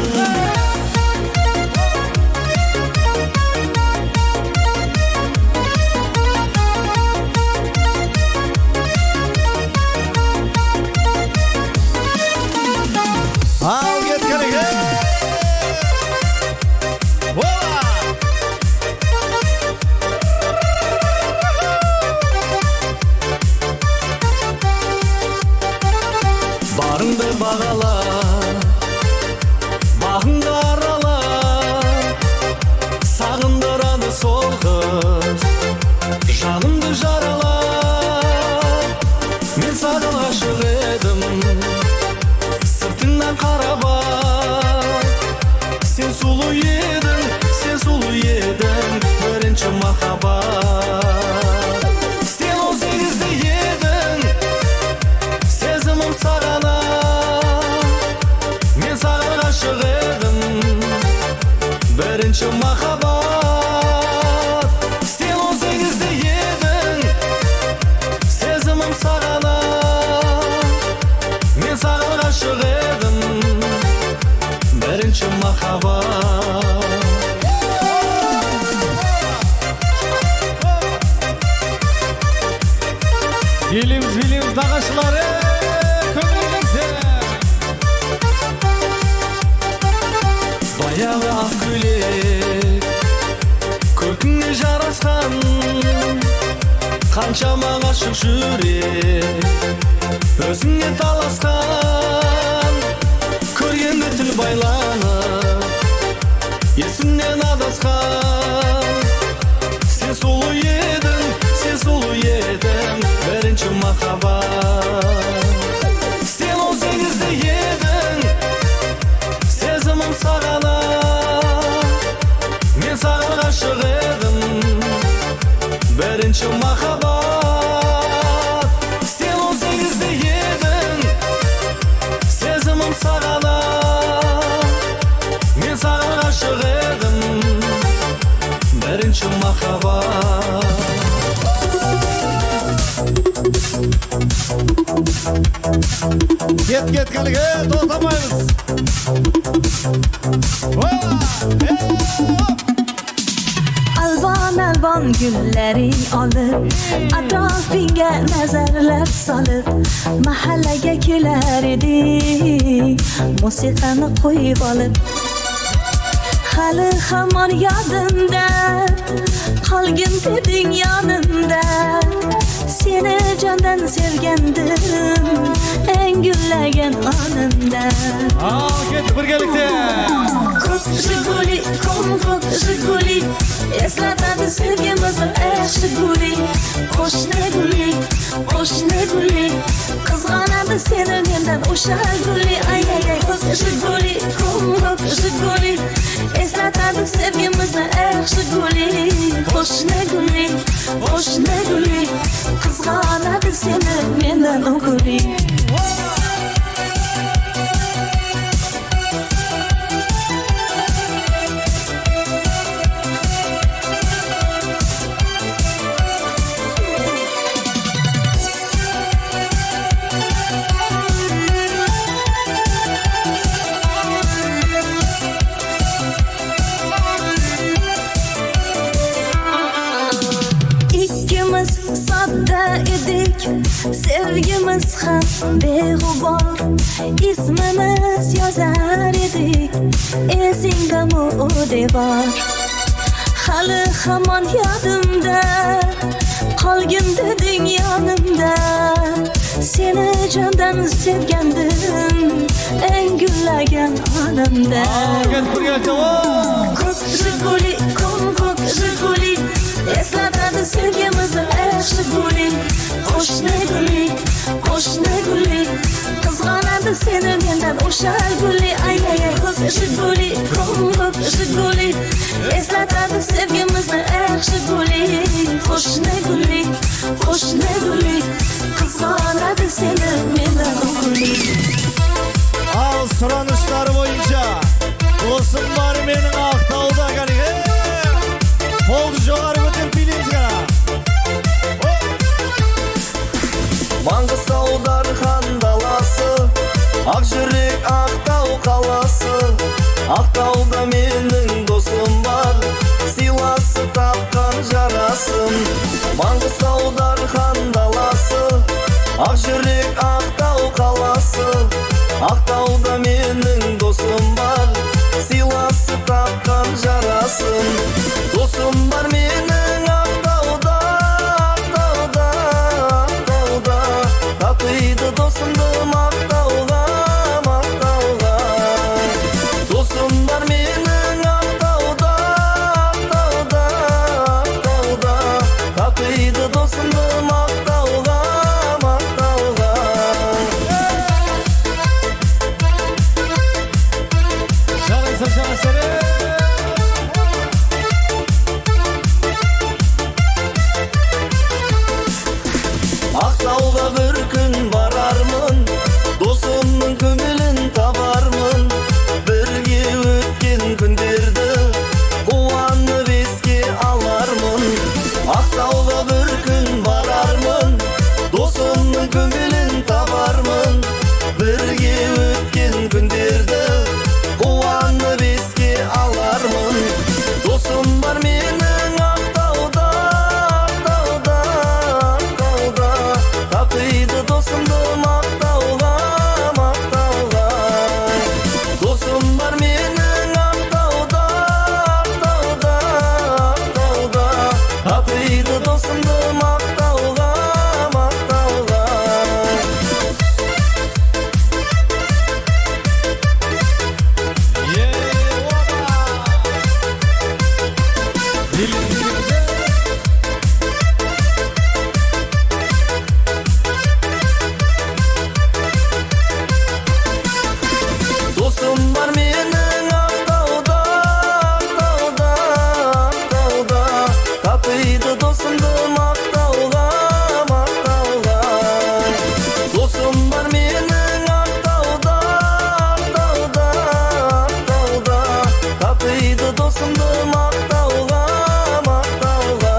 Birinchi mахаббат Sen 18'de yedin Sezimim sağana Men sağan aşık edim Birinchi mахаббат Bilimiz dağışları kömürlükse Bayağı ak gülek Көркіңе жарасқан Қаншама ғашық жүрек Өзіңе таласқан Көргенде тіл байланып Есімнен адасқан Сен сұлу едің Бірінші махаббат Сен 18'de едің Сезімім сағана Мен саған ғашық едім Бірінші махаббат Сен 18'de едің Сезімім сағана Мен саған ғашық едім Бірінші махаббат Ket kalge to'xtamaymiz. Alvan gulleri alıp Atrafingga nazarlar solib Mahallaga kelar edik Musiqani qo'yib olib Hali hamon yodimda Qolgin deding yonimda Seni jondan sevgandim Eng gullagan onimda Ket birgalikda Ko'k Jiguli, ko'k Jiguli Eslatadi sevgimizni Jiguli Qo'shni guli Qizg'anadi seni mendan o'sha guli Ay ko'k Jiguli, ko'k Jiguli Eslatadi sevgimizni Jiguli Qo'shni guli Qizg'anadi seni mendan o'g'li Sevgimiz ham beg'ubor Ismimiz yozar edik Esingdami u devor Hali hamon yodimda Qolgin deding yonimda Seni jondan sevgandim Eng gullagan onimda Ko'k Jiguli, ko'k Jiguli Eslatadi sevgimizni Jiguli Qo'shni guli Qizg'anadi seni mendan o'sha guli Ay ko'k Jiguli, ko'k Jiguli Eslatadi sevgimizni Jiguli Qo'shni guli Qizg'anadi seni mendan o'g'li Al so'ranishlari bo'yicha do'stim bor mening Aqto'da qaniga Qo'lni jo'g'ari ko'tarib bilamiz qara Mangistau Darхан даласы Ақ жүрек Ақтау қаласы Ақтауда менің досым бар Сыйласы тапқан жарасым Маңғыстау Дархан даласы Ақ жүрек Ақтау қаласы Ақтауда менің досым бар Сыйласы тапқан жарасым Досым бар менің Ақтауда Татыйды досымды мақтауға Досым бар менің Ақтауда Татыйды досымды мақтауға Жарайсың Ақтауға бір күн барармын Досымның көңілін табармын Бірге өткен күндерді Досым бар менің ақтауда, ақтауда, ақтауда. Татиды досымды мақтауға, мақтауға. Досым бар менің ақтауда, ақтауда, ақтауда. Татиды досымды мақтауға, мақтауға.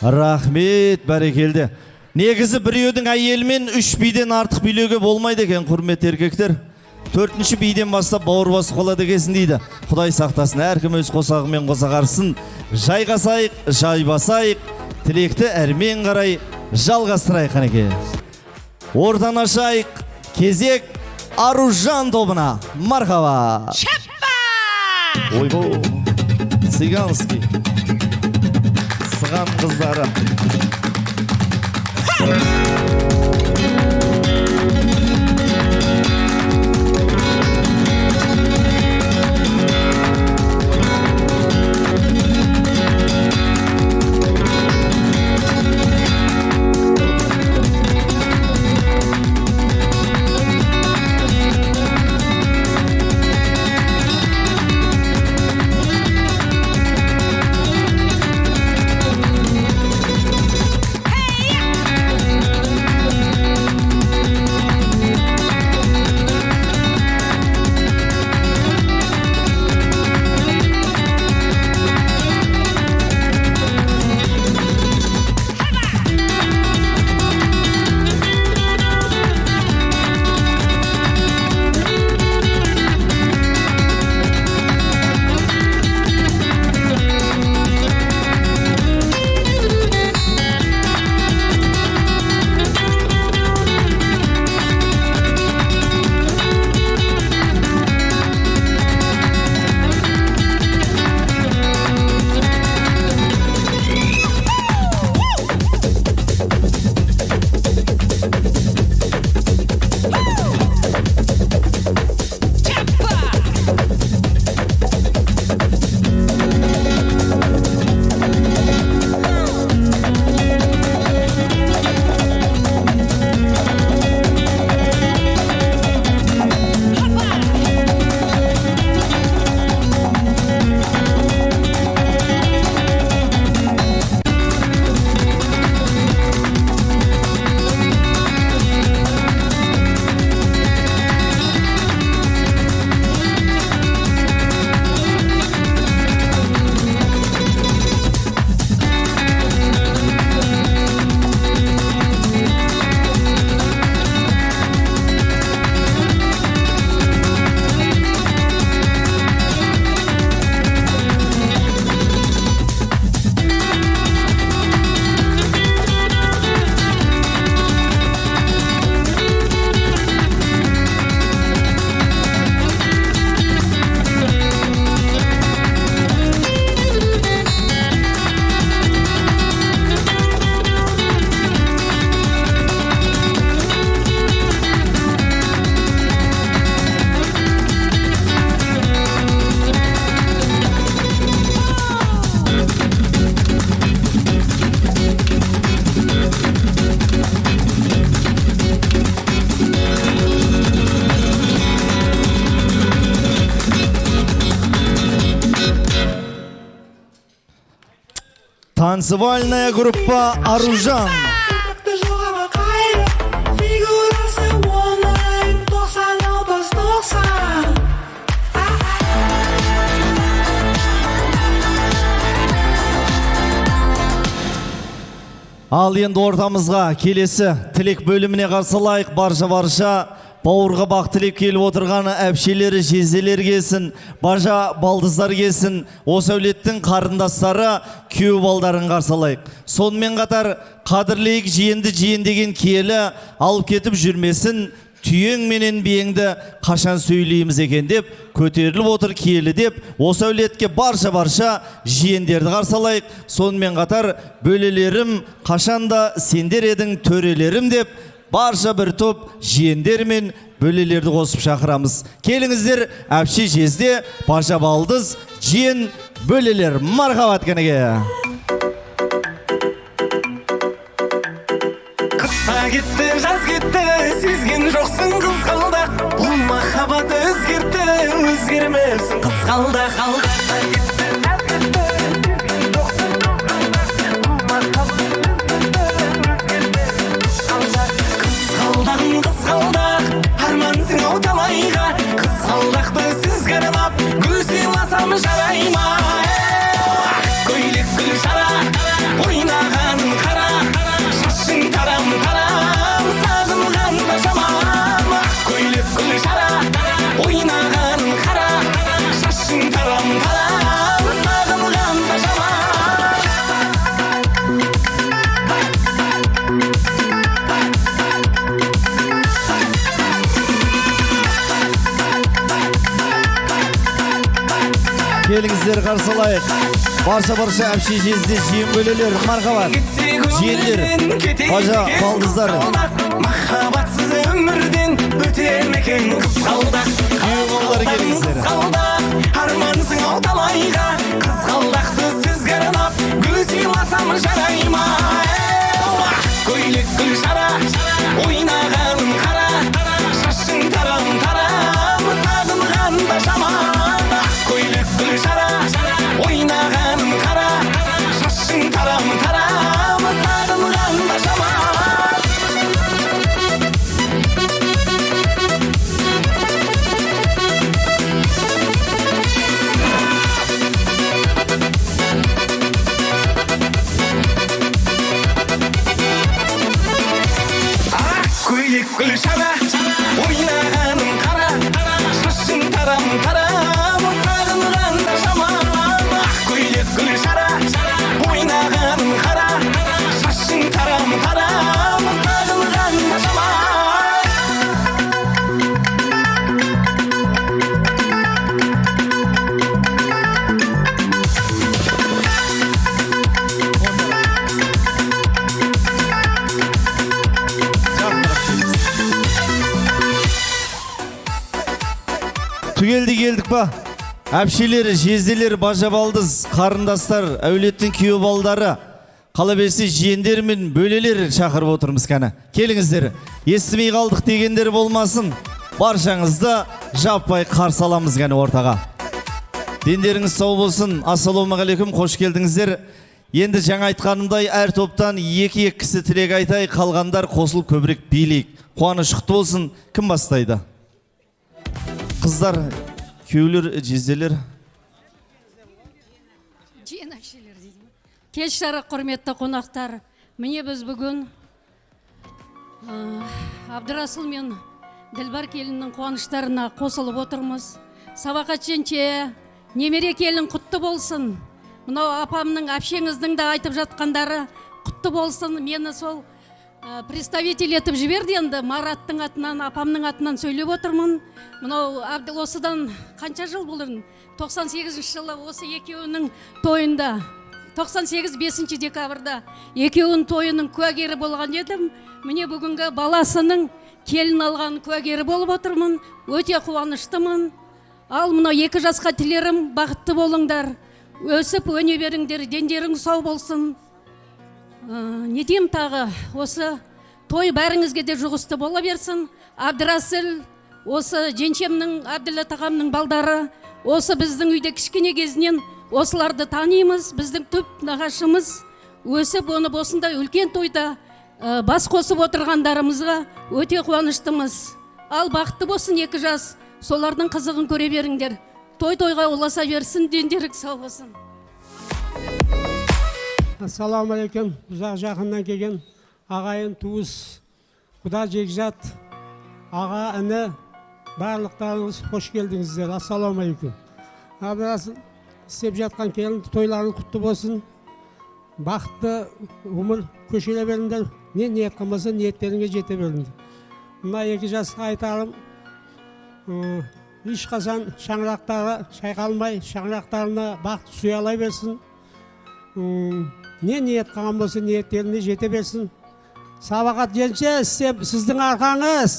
Рахмет, бәрекелді. Негізі біреудің әйелімен 3 биден артық билеуге болмайды екен, құрметті еркектер. 4-ші биден бастап бауыр басып қалады екенсің дейді. Құдай сақтасын, әркім өз қосағымен қосағарсын. Жайғасайық, жайбасайық, тілекті әрмен қарай жалғастырайық қанеке. Ортан ашайық, кезек Аружан тобына. Мархаба. Ойбо, Цыганский. Сыған қыздары. Танцевальная группа Аружан. Ал енді ортамызға келесі тілек бөліміне қарсылайық. Барша бауырға бақ тілеп келіп отырғаны әпшелері, жезелер келсін, бажа балдыздар келсін, осы әулеттің қарындастары, күйеу балдарын қарсылайық. Сонымен қатар қадірлейік жиенді жиен деген киелі алып кетіп жүрмесін, түйең менен биеңді қашан сөйлейміз екен деп көтеріліп отыр киелі деп осы әулетке барша жиендерді қарсылайық. Сонымен қатар бөлелерім қашанда сендер едің төрелерім деп барша бір топ жиендер мен бөлелерді қосып шақырамыз. Келіңіздер, әпше жезде бажа балдыз, жиен бөлелер. Мархабат кәнеге. Қыста кетті, жаз кетті, сезген жоқсың қызғалдақ. Бұл махаббат өзгерді, өзгермепсің қызғалдақ. Қызғалдақ, армансың ау талайға. Қызғалдақты сізге арнап, гүл сыйласам жарай ма? Көйлек гүл шара, ойнағаның қара, шашың тарам-тарам, сағынғанда жаман. Көйлек гүл шара, ойнағаның қара, шашың тарам-тарам, сағынғанда жаман. Келіңіздер қарсылайық. Барша әпше жезде жиен бөлелер. Мархабат. Жиендер, бажа балдыздар. Махаббатсыз өмірден өтер мекен қызғалдақ. Күйеуғалар келіңіздер. Армансың ау талайға. Қызғалдақты сізге арнап, гүл сыйласам жарай ма? Көйлек гүл шара, ойнағаның қара, шашың тарам-тарам, сағынғанда жаман. Көйлек гүл шара, ойнағаның қара, шашың тарам-тарам, сағынғанда жаман. Көйлек гүл шара, ойнағаның қара, шашың тарам-тарам, сағынғанда жаман. Көйлек гүл шара, ойнағаның қара, шашың тарам-тарам, сағынғанда жаман. Түгелді келдік па? Әпшелері, жезделері, бажа балдыз, қарындастар, әулеттің күйеу балдары, қала берсе жиендер мен бөлелер шақырып отырмыз кәні. Келіңіздер, естімей қалдық дегендер болмасын, баршаңызды жаппай қарсы аламыз кәні ортаға. Дендеріңіз сау болсын, ассалаумағалейкум, қош келдіңіздер. Енді жаңа айтқанымдай әр топтан екі кісі тілек айтай, қалғандар қосылып көбірек билейік. Қуаныш құтты болсын, кім бастайды? Қыздар, күйеулер, жезделер. Жиен әпшелер дейді. Кеш жарық құрметті қонақтар. Міне біз бүгін Абдырасыл мен Ділбар келіннің қуаныштарына қосылып отырмыз. Сабақат женче, немере келін құтты болсын. Мынау апамның, әпшеңіздің де айтып жатқандары құтты болсын. Мені сол представитель етіп жіберді енді. Мараттың атынан, апамның атынан сөйлеп отырмын. Мынау осыдан қанша жыл болдың? 98 жылы осы екеуінің тойында, 98 5 декабрда екеуінің тойының куәгері болған едім. Міне бүгінгі баласының келін алған куәгері болып отырмын. Өте қуаныштымын. Ал мынау 2 жасқа тілерім, бақытты болыңдар. Өсіп өне беріңдер, дендерің сау болсын. Не деймін тағы, осы той бәріңізге де жұғысты бола берсін. Абдырасыл, осы женшемнің, Абділла тағамның балдары, осы біздің үйде кішкене кезінен осыларды танимыз. Біздің түп нағашымыз өсіп, оны осындай үлкен тойда бас қосып отырғандарымызға өте қуаныштымыз. Ал бақытты болсын 2 жас, солардың қызығын көре беріңдер. Той-тойға оласа берсін, дендерік сау болсын. Ассалаумағалейкум, ұзақ жақыннан келген ағайын, туыс, құда жекжат, аға, іні, барлықтарыңыз қош келдіңіздер. Ассалаумағалейкум. Абдырасыл істеп жатқан келін тойларың құтты болсын. Бақытты өмір көшеле беріңдер. Не ниет қылмаса ниеттеріңе жете беріңдер. Мына 2 жасқа айтарым, ешқашан шаңырақтары шайқалмай, шаңырақтарына бақыт сұялай берсін. Не ниет қылған болса ниеттеріне жете берсін. Сабақат женше сіздің арқаңыз.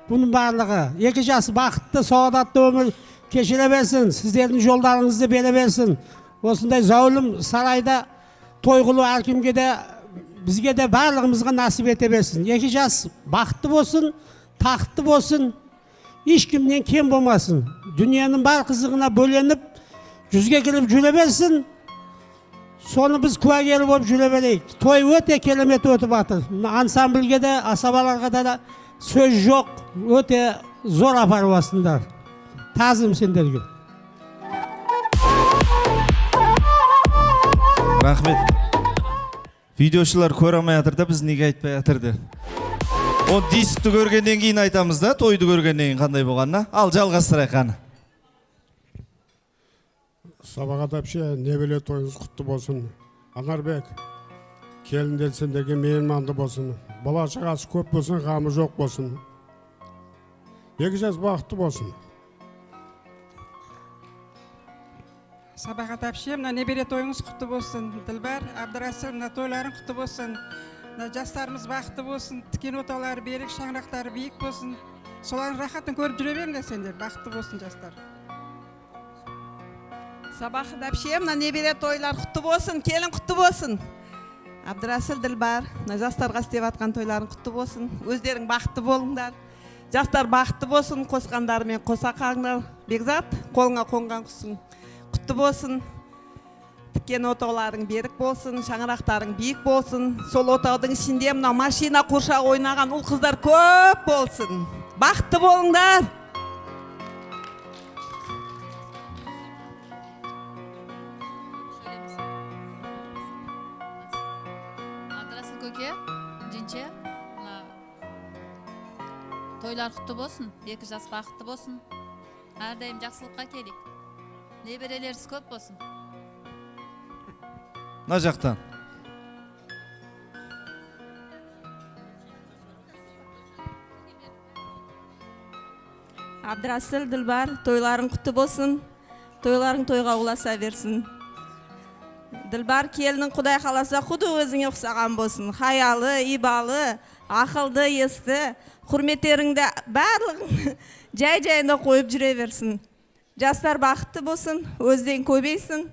Бұның барлығы. 2 жас бақытты, сауатты өмір кешіре берсін. Сіздердің жолдарыңызды бере берсін. Осындай зәулім сарайда той қылу әркімге де, бізге де барлығымызға насip ете берсін. 2 жас бақытты болсын, тақытты болсын, ешкімнен кем болмасын. Дүниенің бар қызығына бөленіп, жүзге кіріп жүре берсін. Соны біз куәгері болып жүре берейік. Той өте керемет өтіп жатыр. Ансамбльге де, асабаларға да сөз жоқ, өте зор апарып жатсыңдар. Тазым сендерге. Рахмет. Видеошылар көре алмай жатыр да, біз неге айтпай жатырды. О, дискті көргеннен кейін айтамыз да, тойды көргеннен кейін қандай болғанына. Ал жалғастырайық қаны. Сабағат әпше, небеле тойыңыз құтты болсын. Анарбек, келіндер сендерге мейірманды болсын. Бала шағасы көп болсын, қамы жоқ болсын. 2 жас бақытты болсын. Сабағат әпше, мына небере тойыңыз құтты болсын. Дилбар, Абдрасыл, мына тойларың құтты болсын. Жастарымыз бақытты болсын, тікен оталары берік, шаңырақтары биік болсын. Солардың рахатын көріп жүре беріңдер сендер, бақытты болсын жастар. Сабақат әпше, мына небере тойлар құтты болсын, келін құтты болсын. Абдрасыл, Дилбар, жастарға істеп атқан тойларың құтты болсын. Өздерің бақытты болыңдар. Жастар бақытты болсын, қосқандарымен қоса қалыңдар. Бекзат, қолыңа қонған құсын құтты болсын. Тікен отауларың берік болсын, шаңырақтарың биік болсын. Сол отаудың ішінде мына машина қоршақ ойнаған ұл қыздар көп болсын. Бақытты болыңдар. Абдрасыл көке, жинче, тойлар құтты болсын, 2 жас бақытты болсын. Әрдайым жақсылыққа келік. Неберелеріңіз көп болсын. Мына жақтан. Абдрасыл, Дилбар, тойларың құтты болсын. Тойларың тойға ұласа берсін. Дилбар, келінің Құдай қаласа құды өзіңе ұқсаған болсын. Хаялы, ибалы, ақылды, есті, құрметтеріңді барлығын жай-жайында қойып жүре берсін. Жастар бақытты болсын, өзден көбейсін.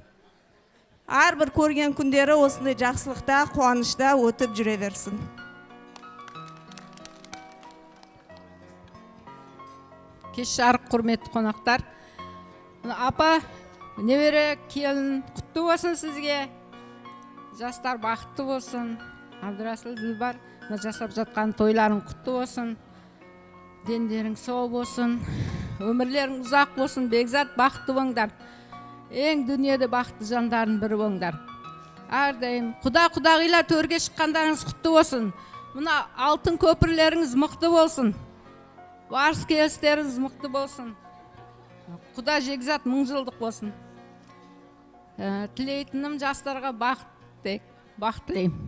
Әрбір көрген күндері осындай жақсылықта, қуанышта өтіп жүре берсін. Кеш жарық құрметті қонақтар. Апа, небере келін құтты болсын сізге. Жастар бақытты болсын. Абдрасыл, Дилбар, жасап жатқан тойларың құтты болсын. Дендерің сау болсын. Өмірлерің ұзақ болсын. Бекзат, бақытты болыңдар. Ең дүниеде бақытты жандардың бірі болыңдар. Әрдайым құда-құдағилар төрге шыққандарыңыз құтты болсын. Мына алтын көпірлеріңіз мықты болсын. Барыс келістеріңіз мықты болсын. Құда жегзат 1000 жылдық болсын. Тілейтінім жастарға бақыт тілеймін.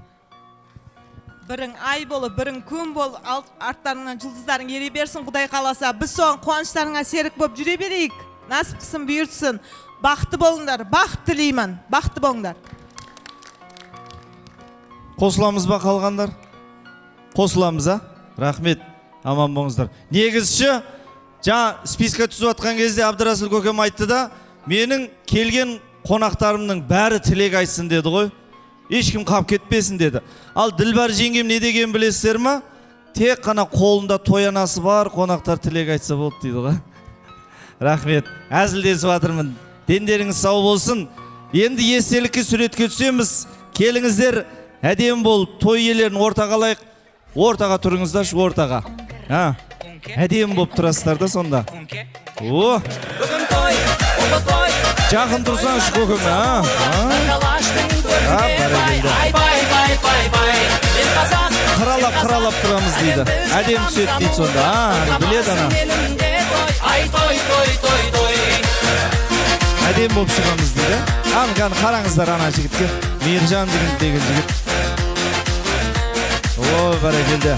Бірің ай болып, бірің күн болып, арттарыңнан жұлдыздарың ере берсін, Құдай қаласа. Біз соған қуаныштарыңа серік болып жүре берейік. Насып қысын, бұйыртсын. Бақытты болыңдар, бақыт тілеймін. Бақытты болыңдар. Қосыламыз ба қалғандар? Қосыламыз, а? Рахмет, аман болыңыздар. Негізші, жаңа списке түсіп атқан кезде Абдрасыл көкем айтты да, менің келген қонақтарымның бәрі тілек айтсын деді ғой. Ешкім қап кетпесін деді. Ал Дилбар жеңгем не деген білесіздер ма? Тек қана қолында тоянасы бар, қонақтар тілек айтса болды дейді ғой. Рахмет, әзілдесіп жатырмын. Дендеріңіз сау болсын. Енді естелікке суретке түсеміз. Келіңіздер, әдем болып, той иелерін ортаға алайық. Ортаға тұрыңыздар, шу ортаға. Әдем болып тұрасыздар да сонда. О! Жақын тұрсаң шу көкем, Қыралап тұрамыз дейді. Әдем түсет дейді сонда. Біледі ана. Әдем болып шығамыз дейді. Қараңыздар ана жігітке. Мейіржан деген жігіт. О, бәрекелді.